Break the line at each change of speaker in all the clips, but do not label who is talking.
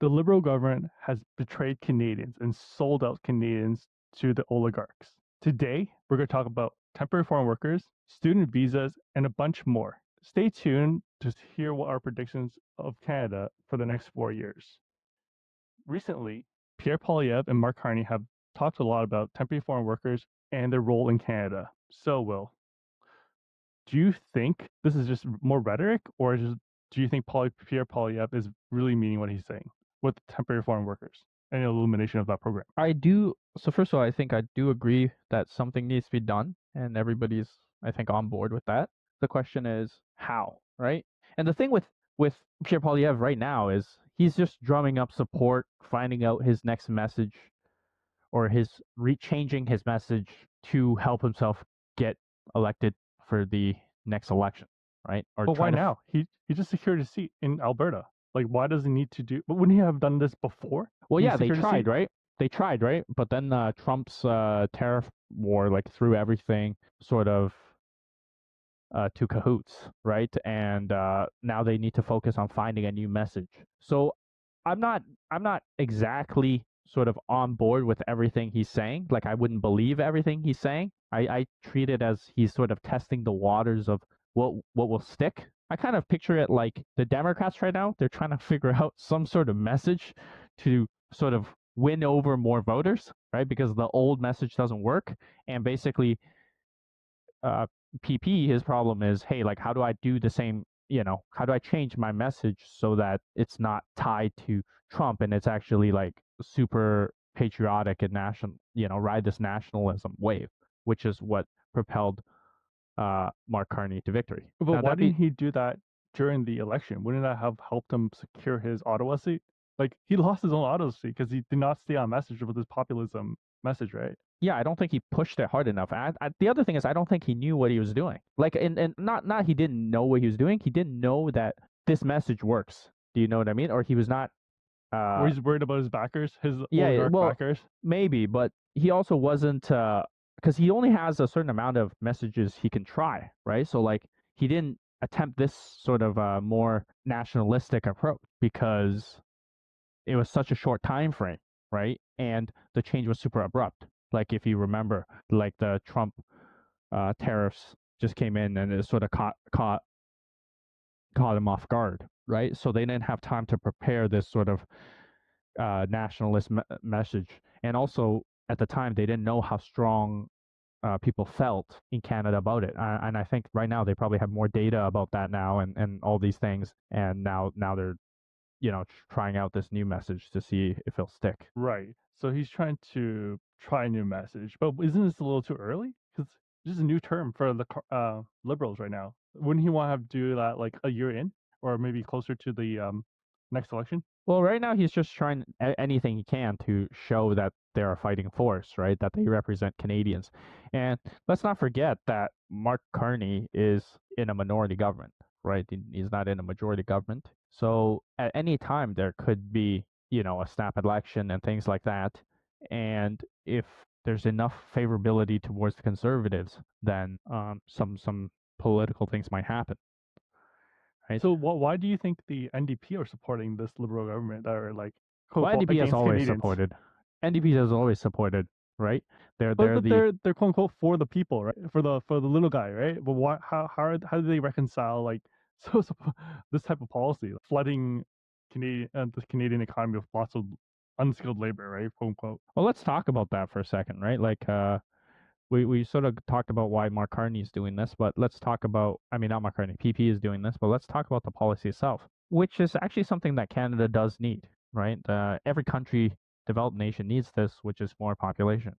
The Liberal government has betrayed Canadians and sold out Canadians to the oligarchs. Today, we're going to talk about temporary foreign workers, student visas, and a bunch more. Stay tuned to hear what our predictions of Canada for the next 4 years. Recently, Pierre Poilievre and Mark Carney have talked a lot about temporary foreign workers and their role in Canada. So, Will, do you think this is just more rhetoric, or do you think Pierre Poilievre is really meaning what he's saying with temporary foreign workers and the illumination of that program?
I do. So first of all, I think I do agree that something needs to be done, and everybody's, I think, on board with that. The question is how, right? And the thing with Pierre Poilievre right now is he's just drumming up support, finding out his next message, or his changing his message to help himself get elected for the next election, right? Or
But why
try to.
now? He just secured a seat in Alberta. Like, why does he need to do? But wouldn't he have done this before?
Well,
He
yeah, they
secured a
tried,
seat.
right? They tried, right? But then Trump's tariff war like threw everything sort of to cahoots, right? And now they need to focus on finding a new message. So I'm not I'm not exactly sort of on board with everything he's saying. Like I wouldn't believe everything he's saying. I treat it as he's sort of testing the waters of what will stick. I kind of picture it like the Democrats right now, they're trying to figure out some sort of message to sort of win over more voters, right? Because the old message doesn't work. And basically, uh, PP, his problem is, hey, like, how do I do the same? How do I change my message so that it's not tied to Trump and it's actually like super patriotic and national, ride this nationalism wave, which is what propelled Mark Carney to victory.
But
Now
why
that
didn't
be
he do that during the election? Wouldn't that have helped him secure his Ottawa seat? Like, he lost his own Ottawa seat because he did not stay on message with his populism message, right?
Yeah, I don't think he pushed it hard enough. The other thing is, I don't think he knew what he was doing. Like, and not he didn't know what he was doing. He didn't know that this message works. Do you know what I mean? Or he was not.
Or
Uh,
he's worried about his backers, his
yeah,
oligarch
well,
backers.
maybe, but he also wasn't because he only has a certain amount of messages he can try, right? So like he didn't attempt this sort of more nationalistic approach because it was such a short time frame, right? And the change was super abrupt. Like if you remember, like the Trump tariffs just came in and it sort of caught him off guard, right? So they didn't have time to prepare this sort of nationalist message, and also at the time they didn't know how strong people felt in Canada about it. And I think right now they probably have more data about that now, and all these things, and now they're trying out this new message to see if it'll stick.
Right. So he's trying to try a new message. But isn't this a little too early? Because this is a new term for the liberals right now. Wouldn't he want to have do that like a year in, or maybe closer to the next election?
Well, right now he's just trying anything he can to show that they're a fighting force, right? That they represent Canadians. And let's not forget that Mark Carney is in a minority government, right? He's not in a majority government. So at any time there could be, a snap election and things like that. And if there's enough favorability towards the conservatives, then some political things might happen, right?
So why do you think the NDP are supporting this liberal government that are like quote
Well,
unquote
NDP has
against
always
Canadians?
supported. NDP has always supported, right? They're
But
they're the
they're quote unquote for the people, right? For the little guy, right? But why how do they reconcile like so this type of policy, flooding the Canadian economy with lots of unskilled labor, right? Quote unquote.
well. Let's talk about that for a second, right? Like we sort of talked about why Mark Carney is doing this, but let's talk about. I mean, not Mark Carney, PP is doing this, but let's talk about the policy itself, which is actually something that Canada does need, right? Every country, developed nation needs this, which is more population.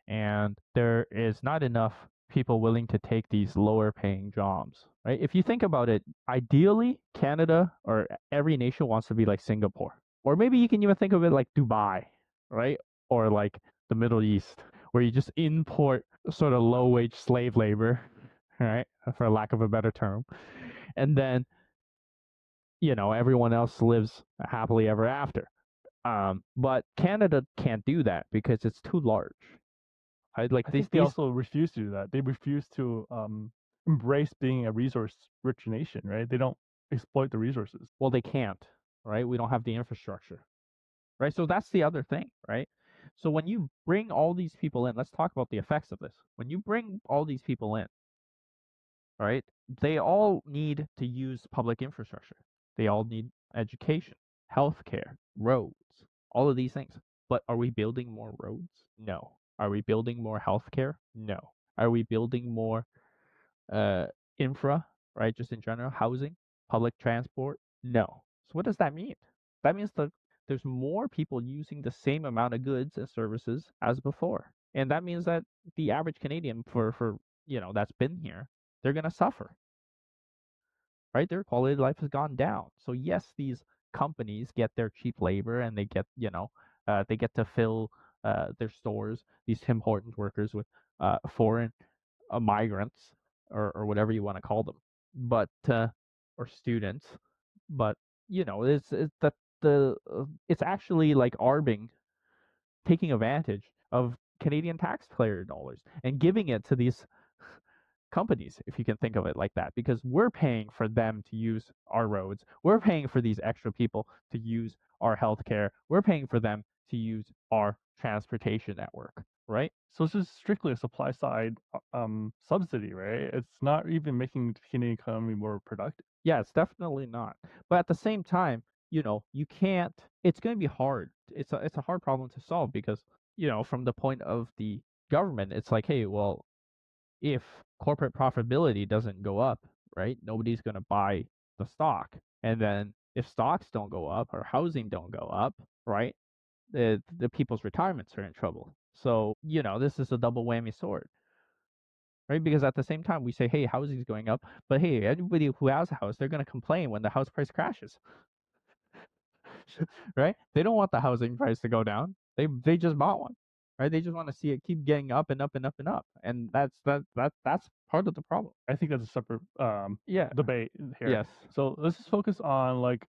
And there is not enough people willing to take these lower paying jobs, right? If you think about it, ideally, Canada or every nation wants to be like Singapore. Or maybe you can even think of it like Dubai, right? Or like the Middle East, where you just import sort of low wage slave labor, right? For lack of a better term. And then, everyone else lives happily ever after. But Canada can't do that because it's too large. Like
I
these
think they
these
also refuse to do that. They refuse to embrace being a resource-rich nation, right? They don't exploit the resources.
Well, they can't, right? We don't have the infrastructure. right? So that's the other thing, right? So when you bring all these people in, let's talk about the effects of this. When you bring all these people in, right? They all need to use public infrastructure. They all need education, healthcare, roads, all of these things. But are we building more roads? No. Are we building more healthcare? No. Are we building more uh, infra, right? Just in general, housing, public transport? No. So what does that mean? That means that there's more people using the same amount of goods and services as before. And that means that the average Canadian for that's been here, they're gonna suffer, right? Their quality of life has gone down. So yes, these companies get their cheap labor and they get to fill their stores, these Tim Hortons workers with foreign migrants or whatever you want to call them, but or students, but it's that the it's actually like arbing taking advantage of Canadian taxpayer dollars and giving it to these companies, if you can think of it like that, because we're paying for them to use our roads. We're paying for these extra people to use our healthcare. We're paying for them to use our transportation network, right?
So it's just strictly a supply side subsidy, right? It's not even making the Canadian economy more productive.
Yeah, it's definitely not. But at the same time, you can't. It's going to be hard. It's a hard problem to solve because from the point of the government, it's like, hey, well, if corporate profitability doesn't go up, right, nobody's going to buy the stock. And then if stocks don't go up or housing don't go up, right, the people's retirements are in trouble. So, this is a double whammy sword, right? Because at the same time, we say, hey, housing's going up, but hey, anybody who has a house, they're going to complain when the house price crashes, right? They don't want the housing price to go down. They just bought one, right? They just want to see it keep getting up and up and up and up, and that's part of the problem.
I think that's a separate
Yeah.
debate here.
Yes.
So let's just focus on like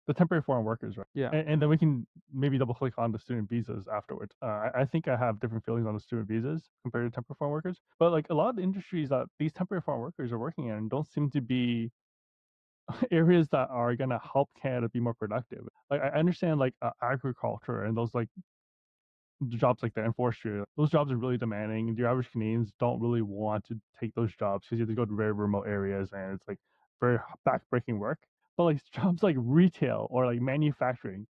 the temporary foreign workers, right?
Yeah.
And then we can maybe double click on the student visas afterwards. I think I have different feelings on the student visas compared to temporary foreign workers, but like a lot of the industries that these temporary foreign workers are working in don't seem to be areas that are gonna help Canada be more productive. Like I understand like agriculture and those like jobs like that in forestry. Those jobs are really demanding, and your average Canadians don't really want to take those jobs because you have to go to very remote areas, and it's like very backbreaking work. But like jobs like retail or like manufacturing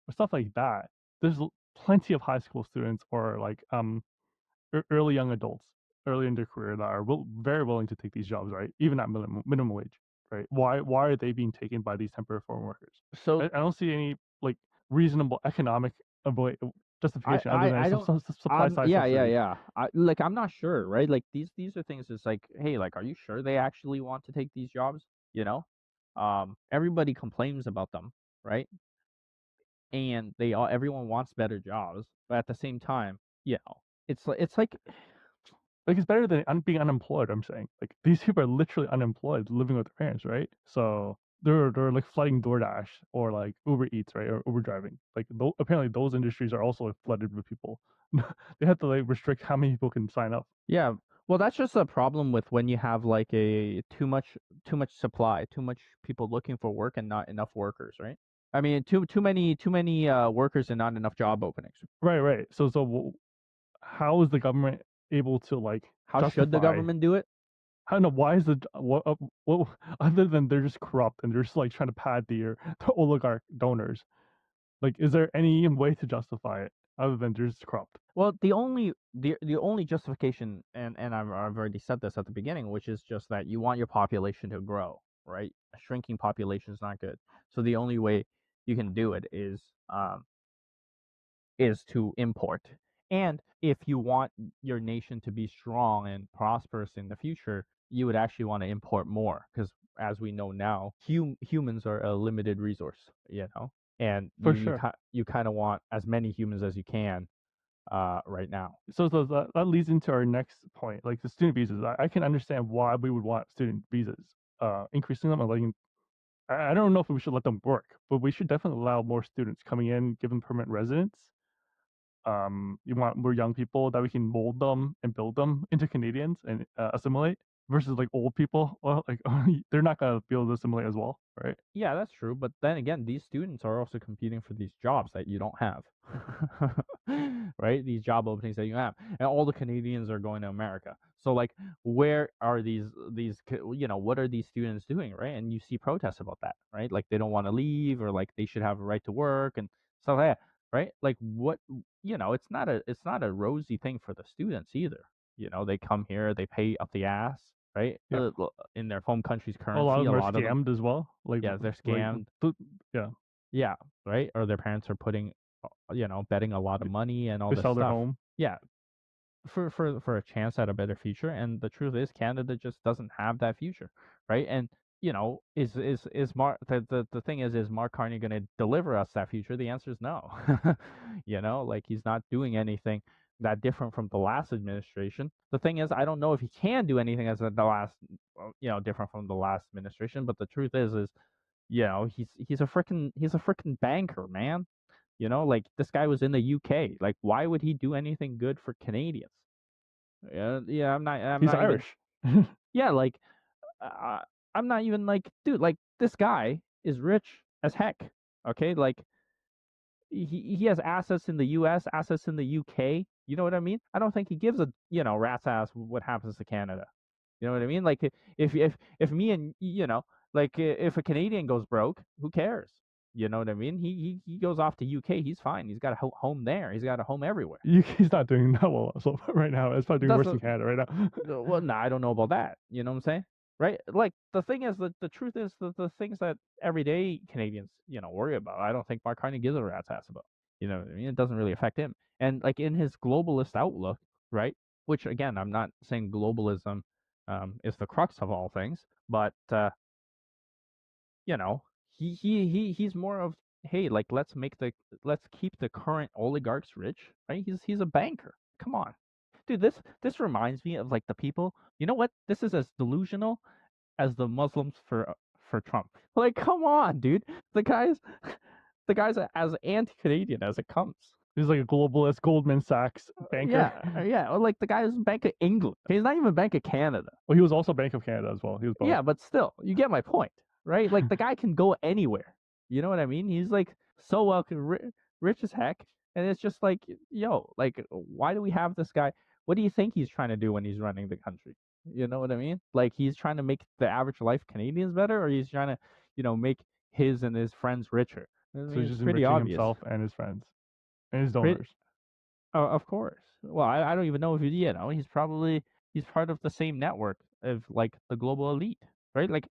or stuff like that, there's plenty of high school students or like early young adults early in their career that are very willing to take these jobs, right? Even at minimum wage, right? Why are they being taken by these temporary foreign workers?
So
I don't see any like reasonable economic avoid justification other than
I
some,
don't.
some supply side
Yeah, yeah,
subsidy.
yeah. I'm not sure, right? Like these are things. It's like, hey, like, are you sure they actually want to take these jobs? You know, everybody complains about them, right? And everyone wants better jobs, but at the same time, it's like
Like it's better than being unemployed. I'm saying like these people are literally unemployed, living with their parents, right? So they're like flooding DoorDash or like Uber Eats, right, or Uber driving. Like apparently those industries are also like, flooded with people. They have to like restrict how many people can sign up.
yeah. Well, that's just a problem with when you have like a too much supply, too much people looking for work and not enough workers, right? I mean, too many workers and not enough job openings.
Right, right. So how is the government able to like
How should the
justify?
government do it?
I don't know why is the what other than they're just corrupt and they're just like trying to pad the oligarch donors. Like, is there any way to justify it other than they're just corrupt?
Well, the only justification, and I've already said this at the beginning, which is just that you want your population to grow, right? A shrinking population is not good. So the only way you can do it is to import. And if you want your nation to be strong and prosperous in the future, you would actually want to import more because, as we know now, humans are a limited resource, and
For
you you
sure.
ki- you kind of want as many humans as you can right now.
So that leads into our next point, like the student visas. I can understand why we would want student visas. Increasing them, and like I don't know if we should let them work, but we should definitely allow more students coming in, give them permanent residence. You want more young people that we can mold them and build them into Canadians and assimilate. versus like old people. Well, like they're not gonna be able to assimilate as well, right?
Yeah, that's true. But then again, these students are also competing for these jobs that you don't have, right? These job openings that you have, and all the Canadians are going to America. So like, where are what are these students doing, right? And you see protests about that, right? Like they don't want to leave, or like they should have a right to work and stuff like that, right? Like what, it's not a rosy thing for the students either. They come here, they pay up the ass, right?
Yeah,
In their home country's
a lot of
currency, a
them are
lot of them.
scammed as well.
Yeah, they're
Like,
scammed.
yeah,
Yeah, right? Or their parents are putting, betting a lot of money and all
they
this
sell their
stuff.
home.
Yeah, for a chance at a better future. And the truth is, Canada just doesn't have that future, right? And is Mark the thing is Mark Carney going to deliver us that future? The answer is no. Like he's not doing anything that different from the last administration. The thing is, I don't know if he can do anything as the last, different from the last administration. But the truth is he's a freaking banker, man. Like this guy was in the UK. Like, why would he do anything good for Canadians? Yeah, yeah, I'm
He's
not even.
Irish.
Yeah, like, uh, I'm not even like, dude. Like, this guy is rich as heck. Okay, like he has assets in the U.S., assets in the UK. You know what I mean? I don't think he gives a rat's ass what happens to Canada. You know what I mean? Like if me and like if a Canadian goes broke, who cares? You know what I mean? He goes off to UK. He's fine. He's got a home there. He's got a home everywhere.
UK's not doing that well so right now. It's probably doing
That's
worse than Canada right now.
well, no, I don't know about that. You know what I'm saying? Right? Like the thing is that the truth is that the things that everyday Canadians worry about, I don't think Mark Carney gives a rat's ass about. You know what I mean? It doesn't really affect him. And like in his globalist outlook, right? Which again, I'm not saying globalism is the crux of all things, but you know, he's more of, hey, like let's keep the current oligarchs rich, right? He's a banker. Come on. Dude, this reminds me of like the people. You know what? This is as delusional as the Muslims for Trump. Like, come on, dude. The guy's the guy's as anti-Canadian as it comes.
He's like a globalist Goldman Sachs banker.
Yeah. Or like the guy's Bank of England. He's not even Bank of Canada.
Well, he was also Bank of Canada as well. He was both.
Yeah, but still, you get my point, right? Like the guy can go anywhere. You know what I mean? He's like so rich as heck, and it's just like, yo, like, why do we have this guy? What do you think he's trying to do when he's running the country? You know what I mean? Like he's trying to make the average life Canadians better, or he's trying to, make his and his friends richer. I
So
mean,
he's
it's
just
pretty
enriching
obvious.
himself and his friends and his
Pretty,
donors.
of course. Well, I don't even know if he's part of the same network of like the global elite, right? Like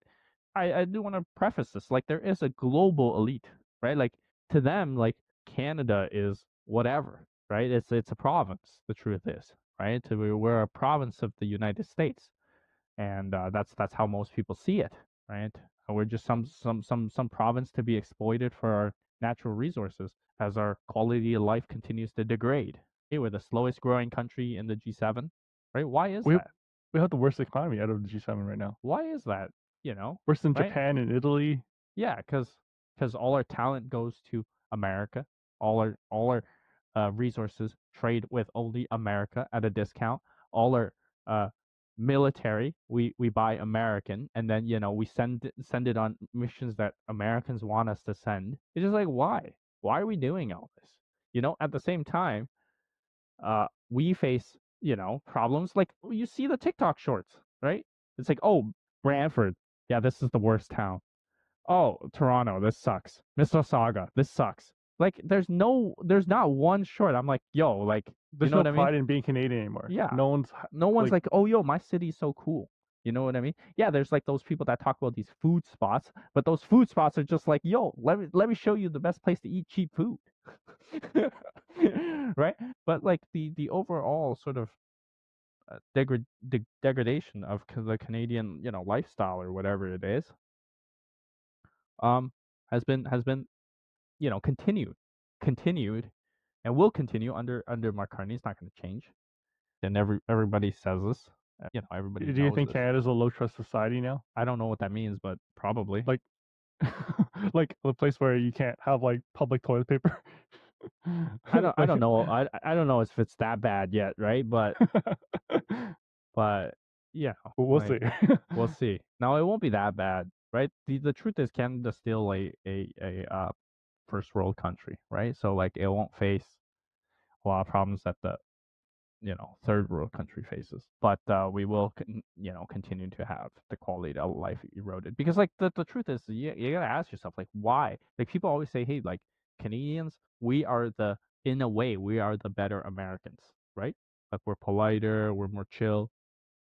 I do want to preface this. Like there is a global elite, right? Like to them, like Canada is whatever, right? It's a province. The truth is, right? We're a province of the United States, and that's how most people see it, right? We're just some province to be exploited for our natural resources as our quality of life continues to degrade. Hey, we're the slowest growing country in the G7, right? Why is
We
that?
we have the worst economy out of the G7 right now.
Why is that? You know,
Worse than
right?
Japan and Italy.
Yeah, because all our talent goes to America. All our resources trade with only America at a discount. All our uh, military we buy American, and then we send it on missions that Americans want us to send. It's just like, why? Why are we doing all this? At the same time, we face problems like you see the TikTok shorts, right? It's like, oh, Brantford, yeah, this is the worst town. Oh, Toronto, this sucks. Mississauga, this sucks. Like, there's not one short. I'm like, yo, like, you
There's
know
no
what I mean?
pride in being Canadian anymore.
Yeah.
No one's
No one's
like
like, oh, yo, my city's so cool. You know what I mean? Yeah, there's like those people that talk about these food spots, but those food spots are just like, yo, let me show you the best place to eat cheap food. Right? But like the overall sort of degradation of the Canadian, lifestyle or whatever it is, um, has been continued, and will continue under Mark Carney. It's not going to change. And everybody says this. Everybody
do you
knows
think
this.
Canada's a low trust society now?
I don't know what that means, but probably.
Like like a place where you can't have like public toilet paper.
I
Like
don't know. I don't know if it's that bad yet, right? But Yeah,
But we'll
like
see.
we'll see. Now it won't be that bad, right? The truth is Canada's still a first world country, right? So like it won't face a lot of problems that the third world country faces, but we will continue to have the quality of life eroded because like the truth is you gotta ask yourself like why, like people always say, hey, like Canadians, we are the in a way we are the better Americans, right? Like we're politer, we're more chill,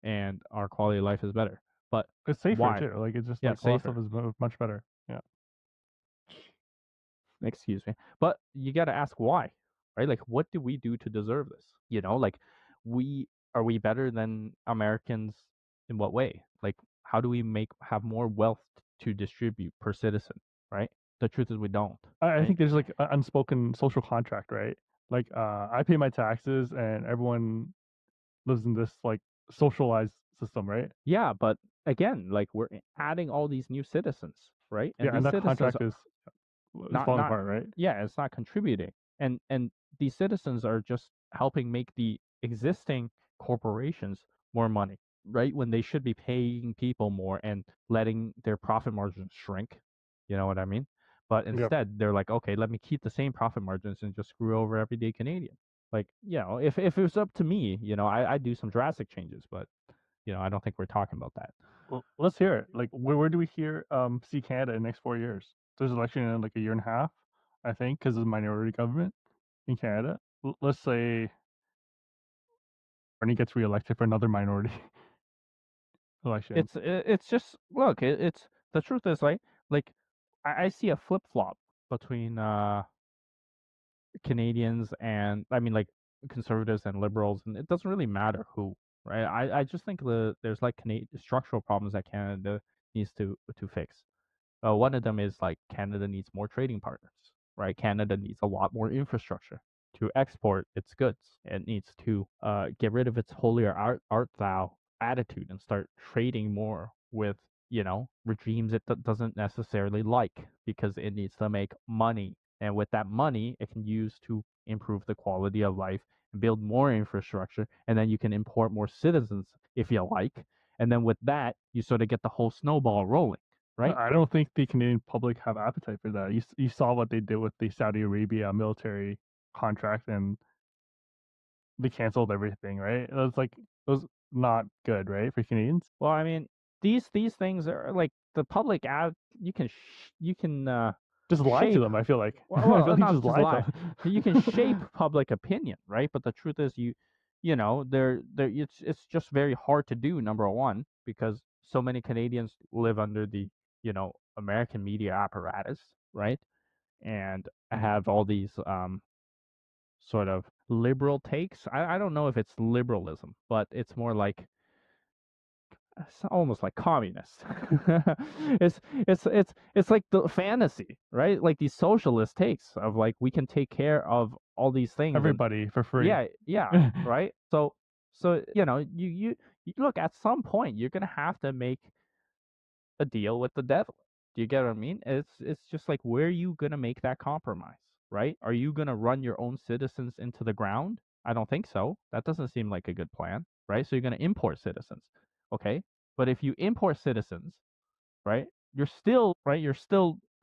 and our quality of life is better. But
It's safer
why?
too. Like it's just
Yeah,
like a lot of
safer.
stuff is much better. Yeah.
Excuse me. But you got to ask why, right? Like, what do we do to deserve this? Like, we are we better than Americans in what way? Like, how do we have more wealth to distribute per citizen, right? The truth is we don't,
I
right?
think there's like an unspoken social contract, right? Like I pay my taxes and everyone lives in this like socialized system, right?
Yeah, but again, like we're adding all these new citizens, right? And
Yeah, and
these
that
citizens
contract is
not
falling
not
apart, right?
yeah, it's not contributing, and these citizens are just helping make the existing corporations more money, right, when they should be paying people more and letting their profit margins shrink, you know what I mean? But
Yep.
instead they're like, okay, let me keep the same profit margins and just screw over everyday Canadian. Like, if it was up to me, I'd do some drastic changes, but I don't think we're talking about that.
Well, let's hear it. Like, where do we hear see Canada in the next 4 years? There's an election in like a year and a half, I think, because of the minority government in Canada. Let's say Carney gets reelected for another minority election.
It's just look. It's the truth is like I see a flip flop between Canadians and I mean like conservatives and liberals, and it doesn't really matter who, right? I just think there's like structural problems that Canada needs to fix. One of them is like Canada needs more trading partners, right? Canada needs a lot more infrastructure to export its goods. It needs to get rid of its holier art thou attitude and start trading more with regimes it doesn't necessarily like because it needs to make money, and with that money it can use to improve the quality of life and build more infrastructure, and then you can import more citizens if you like, and then with that you sort of get the whole snowball rolling, right?
I don't think the Canadian public have appetite for that. You saw what they did with the Saudi Arabia military contract, and they canceled everything, right? It was not good, right, for Canadians.
Well, I mean, these things are like the public ad. You can
Just lie to
shape.
them. I feel like I feel
Well,
like you
not
just
just
lie to
lie.
them.
You can shape public opinion, right? But the truth is, there. It's just very hard to do. Number one, because so many Canadians live under the American media apparatus, right? And have all these sort of liberal takes. I don't know if it's liberalism, but it's more like it's almost like communist. It's like the fantasy, right? Like these socialist takes of like we can take care of all these things, and
Everybody for free.
yeah, yeah, right. So you look, at some point you're gonna have to make a deal with the devil. Do you get what I mean? It's just like, where are you gonna make that compromise, right? Are you gonna run your own citizens into the ground? I don't think so. That doesn't seem like a good plan, right? So you're gonna import citizens, okay? But if you import citizens, right, you're still your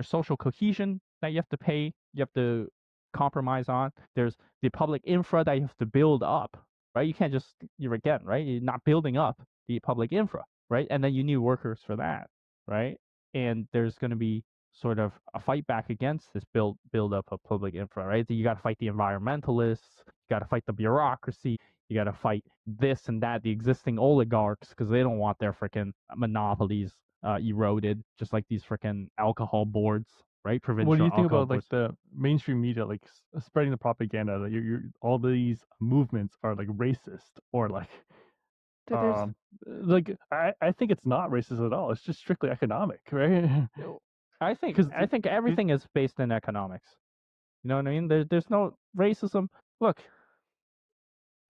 social cohesion that you have to pay, you have to compromise on. There's the public infra that you have to build up, right? You can't just you're again, right? You're not building up the public infra, right? And then you need workers for that, right? And there's going to be sort of a fight back against this build up of public infra, right? You got to fight the environmentalists, you got to fight the bureaucracy, you got to fight this and that, the existing oligarchs, because they don't want their freaking monopolies eroded, just like these freaking alcohol boards, right?
What do
Provincial
you think
alcohol
about like
boards.
the mainstream media, like spreading the propaganda that all these movements are like racist or
There's,
um I think it's not racist at all. It's just strictly economic, right?
I think,
Because
I think everything is based in economics. You know what I mean? There's no racism. Look,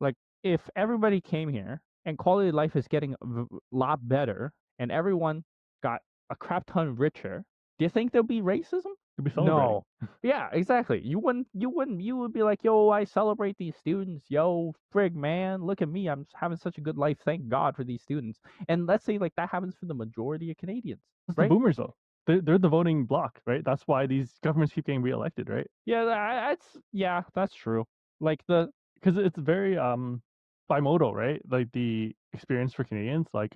like if everybody came here and quality of life is getting a lot better and everyone got a crap ton richer, do you think there'll be racism?
You'll be celebrating.
No. Yeah, exactly. You would be like, yo, I celebrate these students. Yo, frig, man, look at me. I'm having such a good life. Thank God for these students. And let's say like that happens for the majority of Canadians,
It's the
right?
boomers though. They're the voting bloc, right? That's why these governments keep getting reelected, right?
Yeah, that's true. Like the
Because it's very bimodal, right? Like the experience for Canadians, like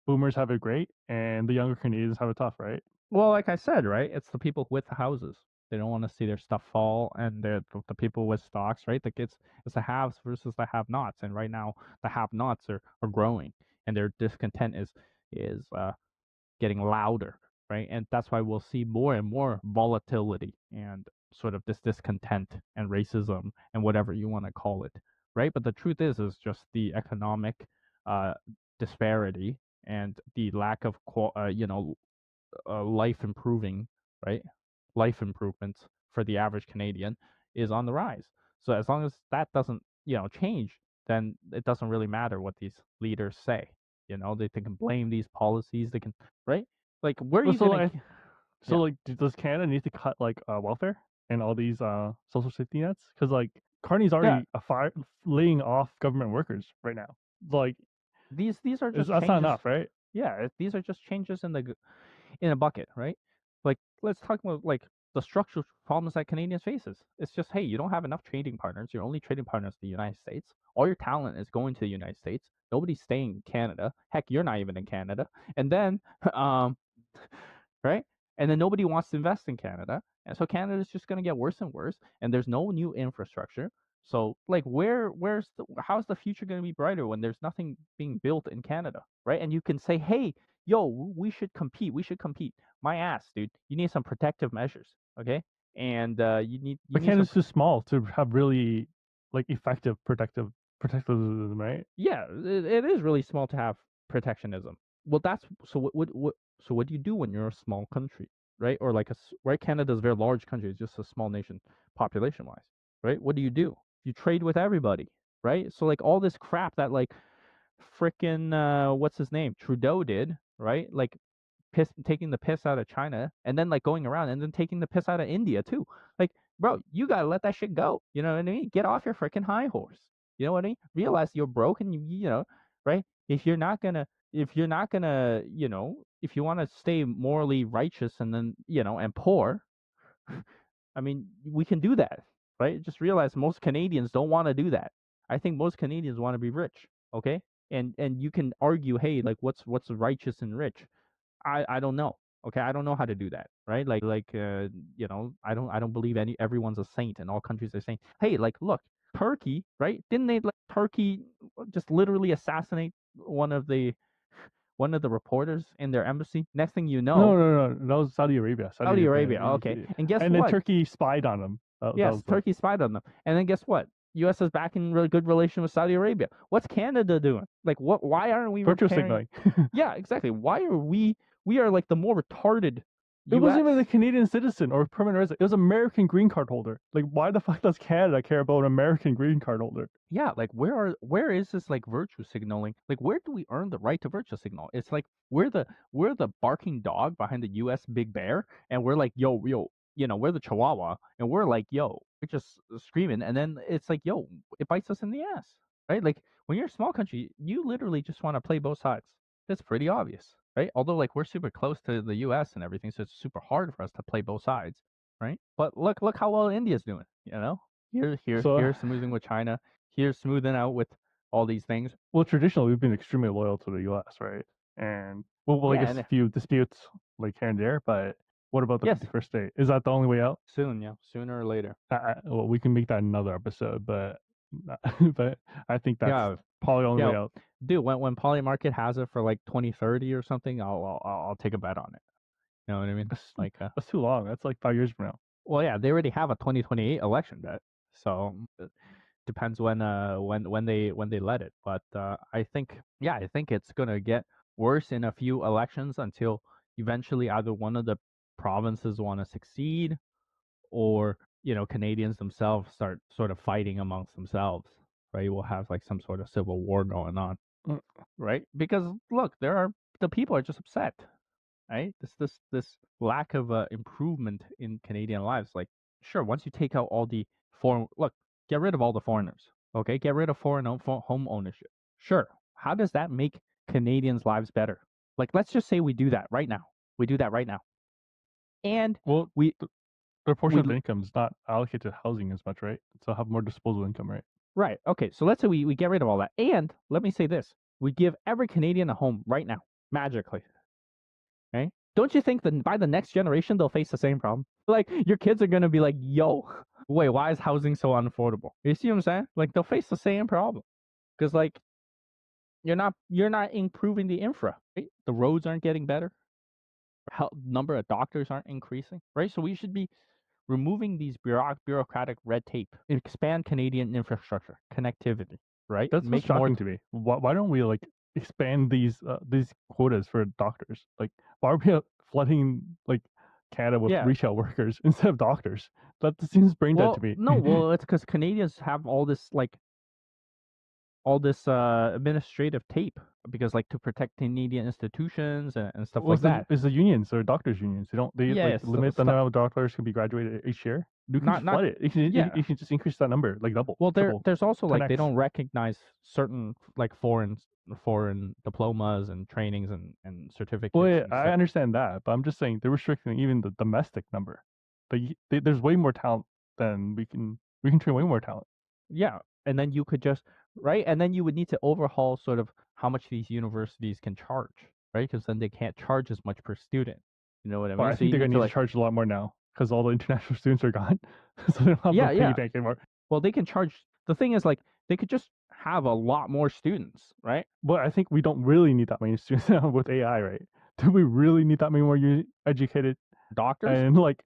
boomers have it great, and the younger Canadians have it tough, right?
well, like I said, right? It's the people with the houses. They don't want to see their stuff fall, and the people with stocks, right? Like it's the haves versus the have-nots, and right now the have-nots are growing, and their discontent is getting louder, right? And that's why we'll see more and more volatility and sort of this discontent and racism and whatever you want to call it, right? But the truth is just the economic uh, disparity and the lack of life improving, right? Life improvements for the average Canadian is on the rise. So as long as that doesn't, change, then it doesn't really matter what these leaders say. They can blame these policies. They can, right? Like, where are
Well,
you
so
gonna?
like, so
Yeah,
like, does Canada need to cut like welfare and all these social safety nets? Because like Carney's
yeah.
already laying off government workers right now. Like,
These are just
that's not
changes.
enough, right?
Yeah, these are just changes in a bucket, right? Like, let's talk about like the structural problems that Canadians faces. It's just, hey, you don't have enough trading partners. Your only trading partner is the United States. All your talent is going to the United States. Nobody's staying in Canada. Heck, you're not even in Canada. And then, um, right? And then nobody wants to invest in Canada. And so Canada's just going to get worse and worse. And there's no new infrastructure. So like how's the future going to be brighter when there's nothing being built in Canada, right? And you can say, hey, yo, we should compete. We should compete. My ass, dude. You need some protective measures, okay? And you
But
need some.
Canada's too small to have really like effective protectivism, right?
Yeah, it is really small to have protectionism. Well, that's so. What do you do when you're a small country, right? Or like right? Canada's a very large country. It's just a small nation population wise, right? What do? You trade with everybody, right? So like all this crap that like frickin' what's his name Trudeau did, right? Like taking the piss out of China and then like going around and then taking the piss out of India too. Like, bro, you gotta let that shit go. You know what I mean? Get off your freaking high horse. You know what I mean? Realize you're broke and right? If you're not gonna, if you want to stay morally righteous and then and poor, I mean, we can do that, right? Just realize most Canadians don't want to do that. I think most Canadians want to be rich, okay? And you can argue, hey, like what's righteous and rich? I don't know. Okay, I don't know how to do that, right? I don't believe everyone's a saint and all countries are saints. Hey, like look, Turkey, right? Didn't they like Turkey just literally assassinate one of the reporters in their embassy? Next thing you
No,
know,
no, no, that was Saudi Arabia. Saudi
Saudi
Arabia,
Arabia. Okay, and guess
and then
what?
Turkey spied on them. That
Yes,
was like
Turkey spied on them. And then guess what? U.S. is back in really good relation with Saudi Arabia. What's Canada doing? Like, what? Why aren't we
virtue
repairing?
signaling.
Yeah, exactly. Why are we? We are like the more retarded
It wasn't
U.S.
even a Canadian citizen or permanent resident. It was an American green card holder. Like, why the fuck does Canada care about an American green card holder?
Yeah, like where is this like virtue signaling? Like, where do we earn the right to virtue signal? It's like we're the barking dog behind the U.S. big bear, and we're like yo, we're the Chihuahua, and we're like yo, we're just screaming, and then it's like yo, it bites us in the ass, right? Like when you're a small country, you literally just want to play both sides. That's pretty obvious, right? Although like we're super close to the U.S. and everything, so it's super hard for us to play both sides, right? But look how well India's doing,
So,
Here's smoothing with China, here's smoothing out with all these things.
well, traditionally we've been extremely loyal to the U.S., right? And well, I
Yeah,
guess
and
a few disputes like here and there, but what about the
yes,
51st state? Is that the only way out?
soon, yeah, sooner or later.
Well, we can make that another episode, but but I think that's
Yeah,
probably the only
yeah,
way out.
dude. When Poly Market has it for like 2030 or something, I'll take a bet on it. You know what I mean? Like,
That's too long. That's like 5 years from now.
well, yeah, they already have a 2028 election bet, so depends when they let it. But I think, yeah, I think it's gonna get worse in a few elections until eventually either one of the provinces want to succeed or Canadians themselves start sort of fighting amongst themselves, right? We'll have like some sort of civil war going on,
Mm.
right? Because look, the people are just upset, right? This lack of improvement in Canadian lives. Like, sure, once you take out all the foreign, look, get rid of all the foreigners, okay? Get rid of foreign home ownership. Sure, how does that make Canadians' lives better? Like, let's just say we do that right now. We do that right now, and
Well,
we
their portion
we
of the income is not allocated to housing as much, right? So have more disposable income, right?
right. Okay, so let's say we get rid of all that, and let me say this: we give every Canadian a home right now, magically. Right? Don't you think that by the next generation they'll face the same problem? Like your kids are gonna be like, "Yo, wait, why is housing so unaffordable?" You see what I'm saying? Like they'll face the same problem because like you're not improving the infra. Right? The roads aren't getting better. Number of doctors aren't increasing. Right? So we should be removing these bureaucratic red tape, expand Canadian infrastructure, connectivity. Right?
That's what's
Make more.
shocking to me. Why don't we like expand these quotas for doctors? Like, why are we flooding like Canada with
Yeah.
retail workers instead of doctors? That seems brain dead to
Well,
me.
no. Well, it's because Canadians have all this administrative tape because like to protect Canadian institutions and stuff like
Was the
that.
is the unions or doctors unions? They like
Yes,
limit the number of doctors can be graduated each year. You can just
not
flood it. You
yeah.
can just increase that number like double,
Well,
triple,
there's also like they
10x.
don't recognize certain like foreign diplomas and trainings and
Well,
certificates
yeah,
and
I
stuff.
understand that, but I'm just saying they're restricting even the domestic number. There's way more talent than we can train way more talent.
Yeah, and then you could just right, and then you would need to overhaul sort of how much these universities can charge, right? Because then they can't charge as much per student. You know what I
But
mean?
I
So
think
you
they're
need
gonna
to
need to
like
charge a lot more now because all the international students are gone, so they don't have the
yeah,
piggy
yeah.
bank anymore.
Well, they can charge. The thing is, like, they could just have a lot more students, right?
But I think we don't really need that many students now with AI, right? Do we really need that many more educated
Doctors.
and like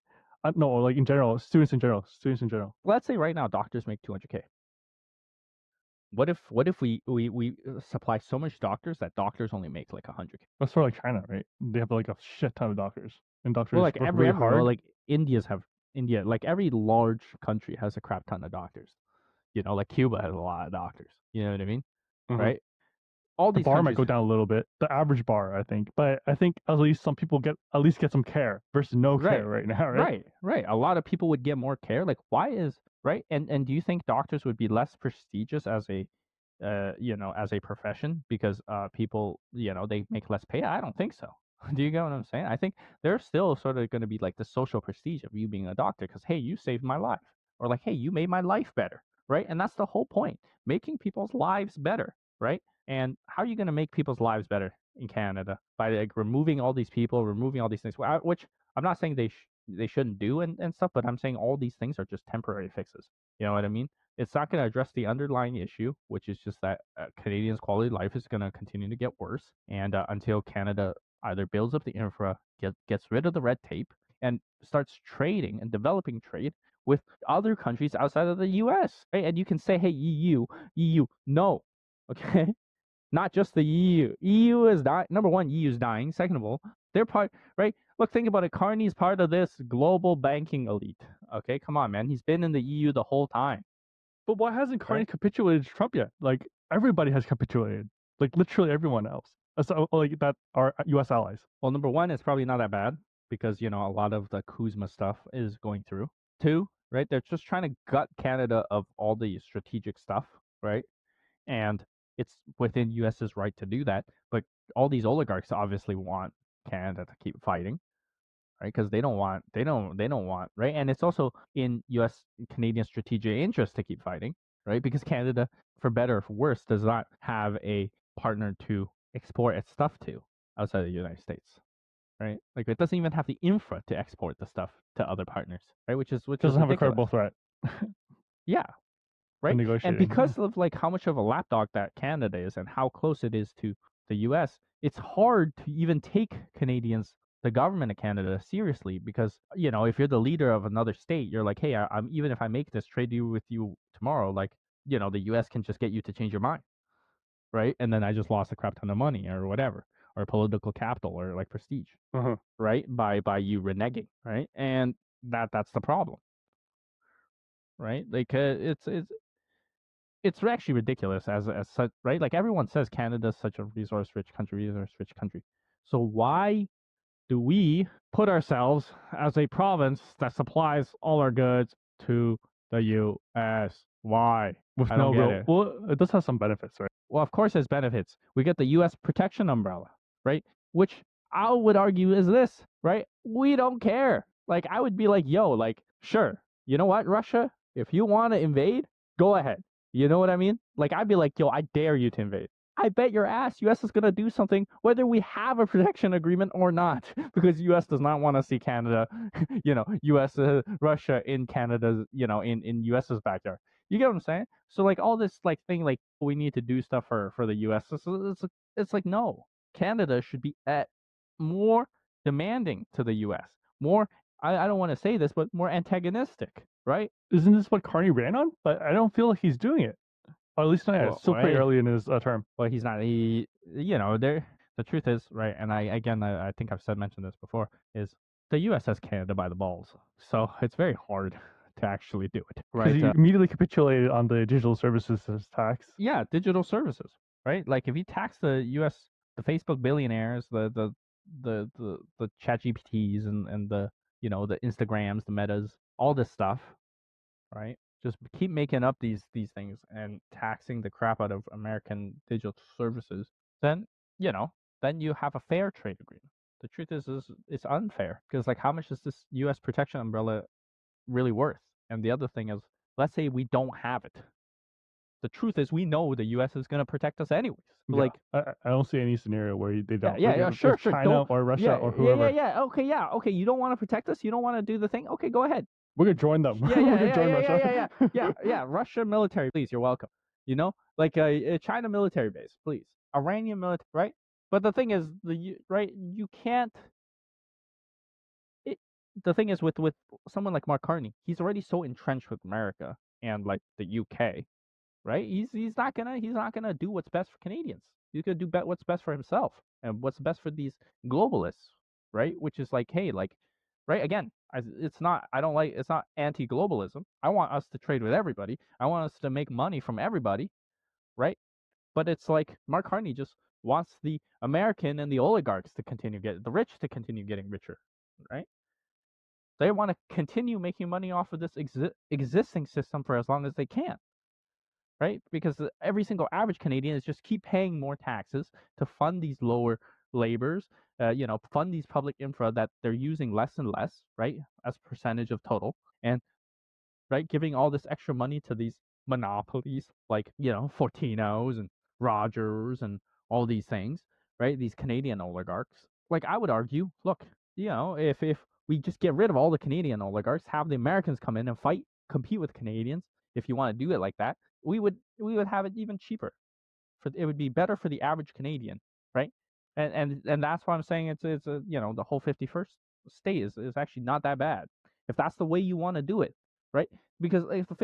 no, like in general, students in general.
Let's say right now, doctors make 200K. What if we supply so much doctors that doctors only make like 100K?
That's sort of like China, right? They have like a shit ton of doctors, and
Well,
doctors
like
work really
well,
hard.
like India, like every large country has a crap ton of doctors. You know, like Cuba has a lot of doctors. You know what I mean?
Mhm.
Right? All
The
these
bar might
countries.
go down a little bit, the average bar, I think, but I think at least some people get some care versus no care
Right.
right now, right?
Right. A lot of people would get more care. Like, why is right? And do you think doctors would be less prestigious as a, as a profession because people, they make less pay? I don't think so. Do you get what I'm saying? I think there's still sort of going to be like the social prestige of you being a doctor because hey, you saved my life, or like hey, you made my life better, right? And that's the whole point, making people's lives better, right? And how are you going to make people's lives better in Canada by like removing all these people, removing all these things, which I'm not saying they shouldn't do and stuff, but I'm saying all these things are just temporary fixes. You know what I mean? It's not going to address the underlying issue, which is just that Canadians' quality of life is going to continue to get worse, and until Canada either builds up the infra, gets rid of the red tape, and starts trading and developing trade with other countries outside of the U.S. Right? And you can say, hey, EU, no, okay, not just the EU. EU is dying. Number one, EU is dying. Second of all, they're part, right? Look, think about it. Carney's part of this global banking elite. Okay, come on, man. He's been in the EU the whole time,
But why hasn't Carney
right?
capitulated to Trump yet? Like everybody has capitulated, like literally everyone else, so, like that are U.S. allies.
Well, number one, it's probably not that bad because, a lot of the Kuzma stuff is going through. Two, right? They're just trying to gut Canada of all the strategic stuff, right? And it's within US's right to do that. But all these oligarchs obviously want Canada to keep fighting, right? Because they don't want, right? And it's also in U.S. Canadian strategic interest to keep fighting, right? Because Canada, for better or for worse, does not have a partner to export its stuff to outside the United States, right? Like it doesn't even have the infra to export the stuff to other partners, right? Which is
Doesn't have a
ridiculous.
credible threat
Yeah,
when
right? And
negotiating.
because of like how much of a lapdog that Canada is and how close it is to the US, it's hard to even take Canadians, the government of Canada, seriously because, if you're the leader of another state, you're like, hey, I'm even if I make this trade deal with you tomorrow, like, the US can just get you to change your mind, right? And then I just lost a crap ton of money or whatever, or political capital or like prestige,
Uh-huh.
right? By you reneging, right? And that's the problem, right? Like it's actually ridiculous as such, right? Like everyone says Canada's such a resource rich country. So why do we put ourselves as a province that supplies all our goods to the U.S.? Why?
With
I
no
don't get
real,
it.
well, it does have some benefits, right?
Well, of course, there's benefits. We get the U.S. protection umbrella, right? Which I would argue is this, right? We don't care. Like, I would be like, yo, like, sure, you know what, Russia? If you want to invade, go ahead. You know what I mean? Like, I'd be like, yo, I dare you to invade. I bet your ass US is going to do something whether we have a protection agreement or not, because US does not want to see Canada, US, Russia in Canada's, in US's backyard. You get what I'm saying? So like all this like thing like we need to do stuff for the US. It's like no. Canada should be at more demanding to the US. More I don't want to say this, but more antagonistic, right?
Isn't this what Carney ran on? But I don't feel like he's doing it. Or at least not yet.
Well,
It's still pretty
right.
early in his term.
Well, he's not. There. The truth is, right, and I think I've mentioned this before, is the U.S. has Canada by the balls, so it's very hard to actually do it,
Because
right?
he immediately capitulated on the digital services tax.
Yeah, digital services, right? Like if you tax the U.S., the Facebook billionaires, the Chat GPTs and the Instagrams, the Metas, all this stuff, right? Just keep making up these things and taxing the crap out of American digital services, then then you have a fair trade agreement. The truth is it's unfair because like how much is this U.S. protection umbrella really worth? And the other thing is, let's say we don't have it. The truth is, we know the U.S. is going to protect us anyways.
Yeah.
Like,
I don't see any scenario where they don't.
sure.
China
Don't,
or Russia or whoever.
Okay. You don't want to protect us. You don't want to do the thing. Okay, go ahead.
We're gonna join them. We're gonna join Russia.
Yeah. Russia military, please. You're welcome. Like a China military base, please. Iranian military, right? But the thing is, you can't. The thing is with someone like Mark Carney, he's already so entrenched with America and like the UK, right? He's not gonna do what's best for Canadians. He's gonna do what's best for himself and what's best for these globalists, right? Which is like, hey, like, right? Again, it's not. I don't like. It's not anti-globalism. I want us to trade with everybody. I want us to make money from everybody, right? But it's like Mark Carney just wants the American and the oligarchs to continue the rich to continue getting richer, right? They want to continue making money off of this existing system for as long as they can, right? Because every single average Canadian is just keep paying more taxes to fund these lower labors, fund these public infra that they're using less and less, right, as percentage of total, and right, giving all this extra money to these monopolies like Fortinos and Rogers and all these things, right? These Canadian oligarchs. Like I would argue, look, if we just get rid of all the Canadian oligarchs, have the Americans come in and compete with Canadians, if you want to do it like that, we would have it even cheaper. It would be better for the average Canadian, right? And that's why I'm saying it's the whole 51st state is actually not that bad if that's the way you want to do it, right? Because if the